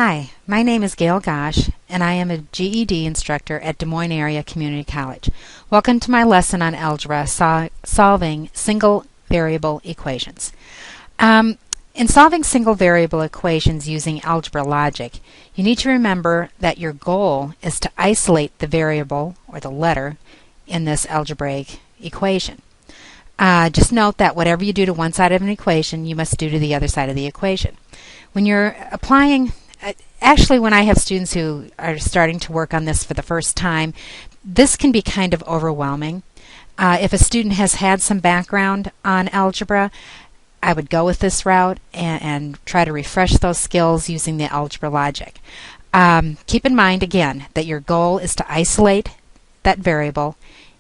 Hi, my name is Gail Gosh, and I am a GED instructor at Des Moines Area Community College. Welcome to my lesson on algebra, solving single variable equations. In solving single variable equations using algebra logic, you need to remember that your goal is to isolate the variable, or the letter, in this algebraic equation. Just note that whatever you do to one side of an equation, you must do to the other side of the equation. When you're applying Actually, when I have students who are starting to work on this for the first time, this can be kind of overwhelming. If a student has had some background on algebra, I would go with this route and try to refresh those skills using the algebra logic. Keep in mind, again, that your goal is to isolate that variable,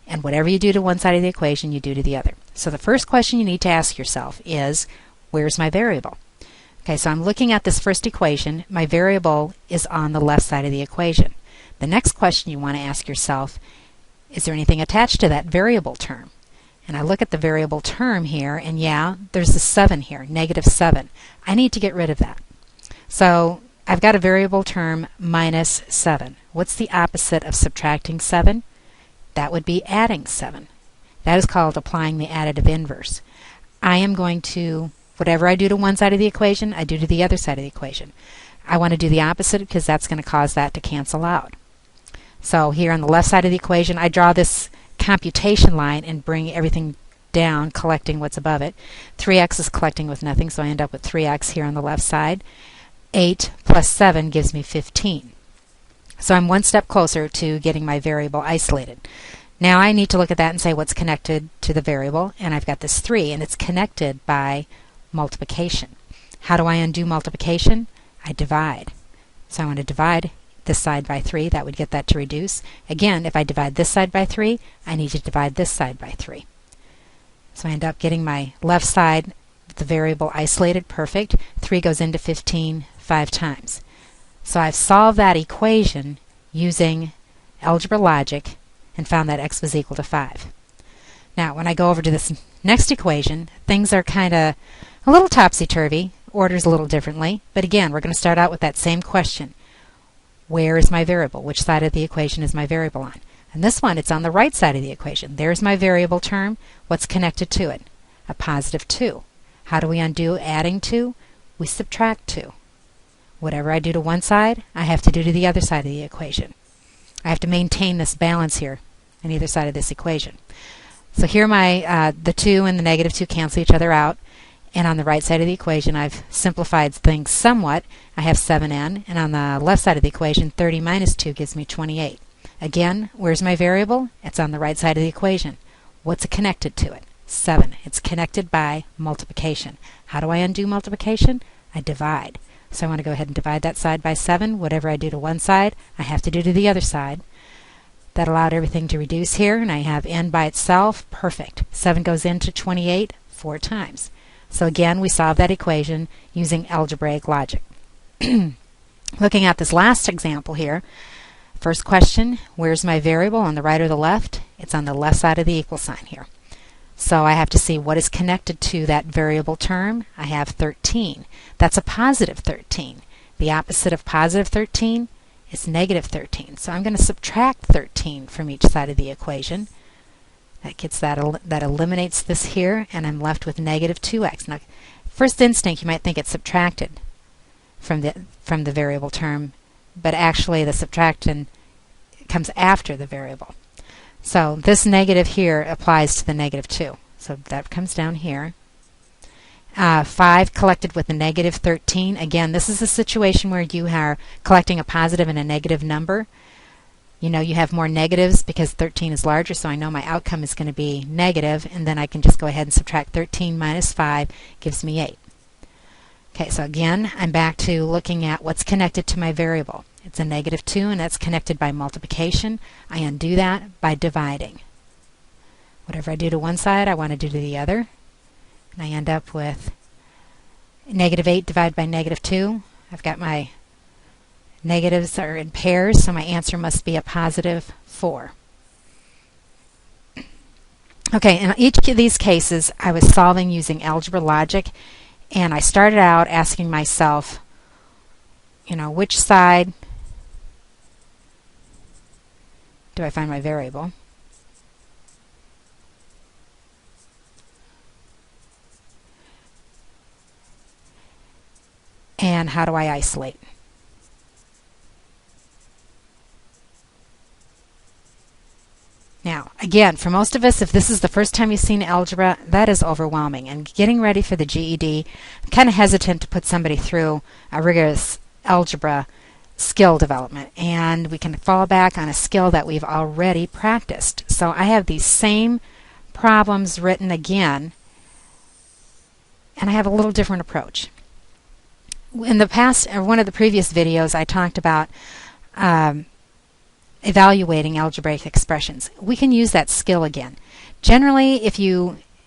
and whatever you do to one side of the equation, you do to the other. So the first question you need to ask yourself is, where's my variable? Okay, so I'm looking at this first equation. My variable is on the left side of the equation. The next question you want to ask yourself, is there anything attached to that variable term? And I look at the variable term here, and yeah, there's a 7 here, -7. I need to get rid of that. So I've got a variable term minus 7. What's the opposite of subtracting 7? That would be adding 7. That is called applying the additive inverse. I am going to whatever I do to one side of the equation, I do to the other side of the equation. I want to do the opposite because that's going to cause that to cancel out. So here on the left side of the equation, I draw this computation line and bring everything down, collecting what's above it. 3x is collecting with nothing, so I end up with 3x here on the left side. 8 plus 7 gives me 15. So I'm one step closer to getting my variable isolated. Now I need to look at that and say what's connected to the variable, and I've got this 3, and it's connected by multiplication. How do I undo multiplication? I divide. So I want to divide this side by 3. That would get that to reduce. Again, if I divide this side by 3, I need to divide this side by 3. So I end up getting my left side, the variable isolated, perfect. 3 goes into 15 5 times. So I've solved that equation using algebra logic and found that x was equal to 5. Now, when I go over to this next equation, things are kind of a little topsy-turvy, orders a little differently, but again, we're going to start out with that same question. Where is my variable? Which side of the equation is my variable on? And this one, it's on the right side of the equation. There's my variable term. What's connected to it? A positive 2. How do we undo adding 2? We subtract 2. Whatever I do to one side, I have to do to the other side of the equation. I have to maintain this balance here on either side of this equation. So here my the 2 and the -2 cancel each other out. And on the right side of the equation, I've simplified things somewhat. I have 7n, and on the left side of the equation, 30 minus 2 gives me 28. Again, where's my variable? It's on the right side of the equation. What's it connected to it? 7. It's connected by multiplication. How do I undo multiplication? I divide. So I want to go ahead and divide that side by 7. Whatever I do to one side, I have to do to the other side. That allowed everything to reduce here, and I have n by itself. Perfect. 7 goes into 28 4 times. So again, we solve that equation using algebraic logic. Looking at this last example here, first question, where's my variable, on the right or the left? It's on the left side of the equal sign here. So I have to see what is connected to that variable term. I have 13. That's a positive 13. The opposite of positive 13 is negative 13. So I'm going to subtract 13 from each side of the equation. That gets that eliminates this here, and I'm left with negative 2x. Now, first instinct, you might think it's subtracted from the variable term, but actually the subtraction comes after the variable. So this negative here applies to the -2. So that comes down here. 5 collected with a negative 13. Again, this is a situation where you are collecting a positive and a negative number. You know you have more negatives because 13 is larger, so I know my outcome is going to be negative, and then I can just go ahead and subtract 13 minus 5 gives me 8. Okay, so again, I'm back to looking at what's connected to my variable. It's a -2, and that's connected by multiplication. I undo that by dividing. Whatever I do to one side, I want to do to the other. And I end up with -8 divided by -2. I've got my negatives are in pairs, so my answer must be a positive 4. Okay, in each of these cases, I was solving using algebra logic, and I started out asking myself, which side do I find my variable? And how do I isolate? Now, again, for most of us, if this is the first time you've seen algebra, that is overwhelming. And getting ready for the GED, I'm kind of hesitant to put somebody through a rigorous algebra skill development. And we can fall back on a skill that we've already practiced. So I have these same problems written again, and I have a little different approach. In the past, or one of the previous videos, I talked about evaluating algebraic expressions. We can use that skill again. Generally,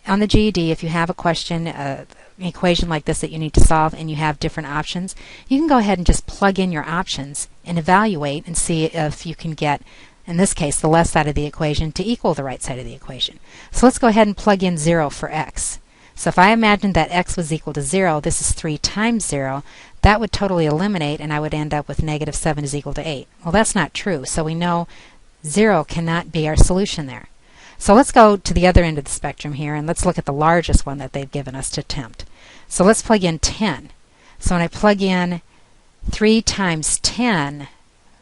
on the GED, if you have a question, an equation like this that you need to solve and you have different options, you can go ahead and just plug in your options and evaluate and see if you can get, in this case, the left side of the equation to equal the right side of the equation. So let's go ahead and plug in 0 for x. So if I imagined that x was equal to 0, this is 3 times 0, that would totally eliminate and I would end up with negative 7 is equal to 8. Well, that's not true, so we know 0 cannot be our solution there. So let's go to the other end of the spectrum here and let's look at the largest one that they've given us to attempt. So let's plug in 10. So when I plug in 3 times 10,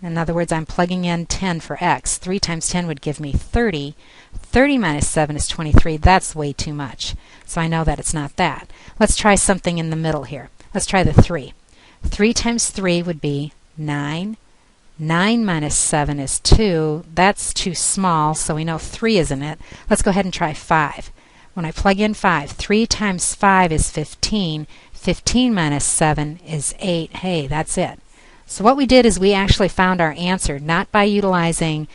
in other words, I'm plugging in 10 for x. 3 times 10 would give me 30. 30 minus 7 is 23. That's way too much. So I know that it's not that. Let's try something in the middle here. Let's try the 3. 3 times 3 would be 9. 9 minus 7 is 2. That's too small, so we know 3 isn't it. Let's go ahead and try 5. When I plug in 5, 3 times 5 is 15. 15 minus 7 is 8. Hey, that's it. So what we did is we actually found our answer not by utilizing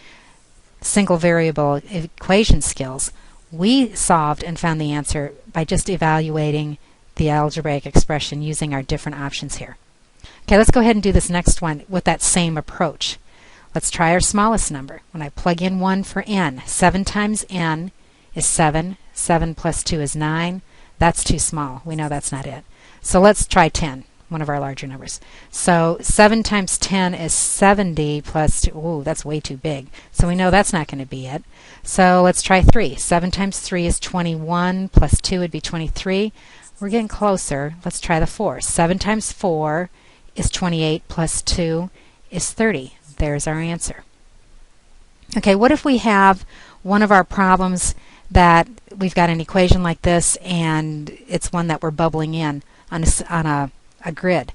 single variable equation skills. We solved and found the answer by just evaluating the algebraic expression using our different options here. Okay, let's go ahead and do this next one with that same approach. Let's try our smallest number. When I plug in 1 for n, 7 times n is 7. 7 plus 2 is 9. That's too small. We know that's not it. So let's try 10, one of our larger numbers. So 7 times 10 is 70 plus 2. Ooh, that's way too big. So we know that's not going to be it. So let's try 3. 7 times 3 is 21 plus 2 would be 23. We're getting closer. Let's try the 4. 7 times 4 is 28 plus 2 is 30. There's our answer. Okay, what if we have one of our problems that we've got an equation like this and it's one that we're bubbling in on a grid?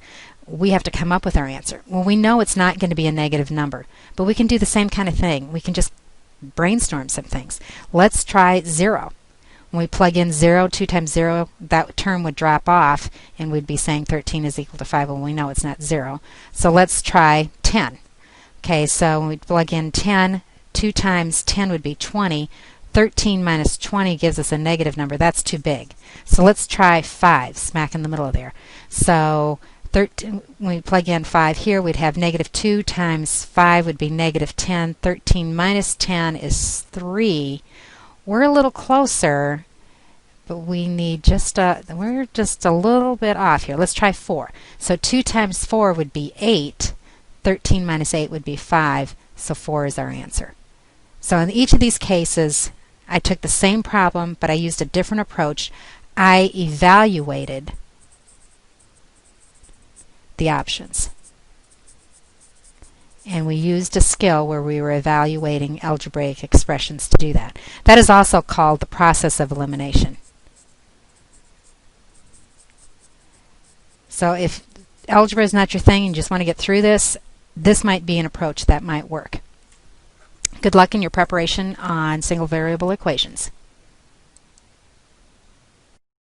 We have to come up with our answer. Well, we know it's not going to be a negative number, but we can do the same kind of thing. We can just brainstorm some things. Let's try 0. When we plug in 0, 2 times 0, that term would drop off and we'd be saying 13 is equal to 5. Well, we know it's not 0. So let's try 10. Okay, so when we plug in 10, 2 times 10 would be 20. 13 minus 20 gives us a negative number. That's too big. So let's try 5, smack in the middle of there. So 13, when we plug in 5 here, we'd have negative 2 times 5 would be negative 10. 13 minus 10 is 3. We're a little closer, but we need we're just a little bit off here. Let's try 4. So 2 times 4 would be 8. 13 minus 8 would be 5. So 4 is our answer. So in each of these cases, I took the same problem, but I used a different approach. I evaluated the options. And we used a skill where we were evaluating algebraic expressions to do that. That is also called the process of elimination. So if algebra is not your thing and you just want to get through this, this might be an approach that might work. Good luck in your preparation on single variable equations.